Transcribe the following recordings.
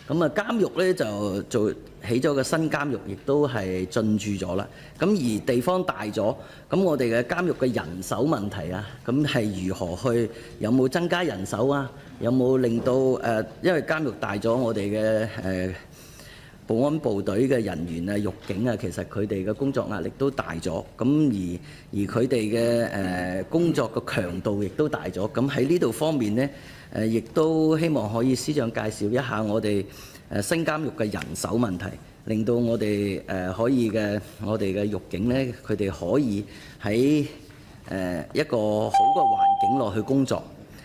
咁啊，監獄咧就做起咗個新監獄，亦都係進駐咗啦。咁而地方大咗，咁我哋嘅監獄嘅人手問題啊，咁係如何去有冇增加人手啊？有冇令到因為監獄大咗，我哋嘅保安部隊嘅人員啊、獄警啊，其實佢哋嘅工作壓力都大咗。咁而佢哋嘅工作嘅強度亦都大咗。咁喺呢度方面呢，亦都希望可以司長介紹一下我哋新監獄嘅人手問題，令到我哋我哋嘅獄警呢，佢哋可以喺一個好嘅環境落去工作。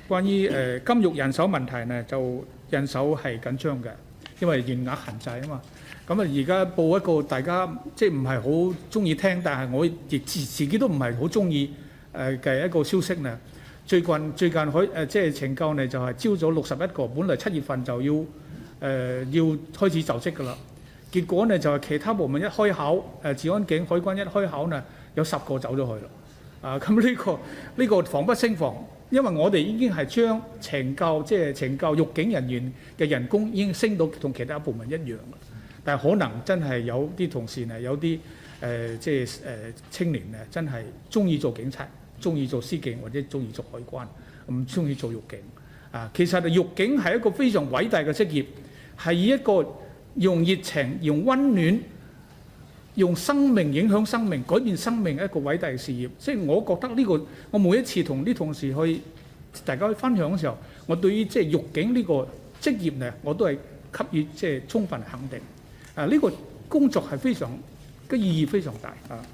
關於監獄人手問題呢，就人手係緊張嘅，因為員額限制啊嘛。咁啊，而家報一個大家即係唔係好中意聽，但係我亦自己都唔係好中意嘅一個消息呢。最近即係懲教呢，就係招咗61個，本來7月份就要開始就職㗎啦。結果呢，就係其他部門一開考，治安警、海關一開考呢，有10個走咗去啦。咁呢個防不勝防，因為我哋已經係將懲教獄警人員嘅人工已經升到同其他部門一樣啦。但係可能真係有啲同事呢，有啲青年呢，真係中意做警察，中意做司警或者中意做海關，唔中意做獄警。其實獄警係一個非常偉大嘅職業，係以一個用熱情、用溫暖、用生命影響生命、改變生命一個偉大嘅事業。即係我覺得呢個，我每一次同啲同事去大家去分享嘅時候，我對於即係獄警呢個職業呢，我都係給予即係充分肯定。呢個工作係非常嘅意義非常大啊！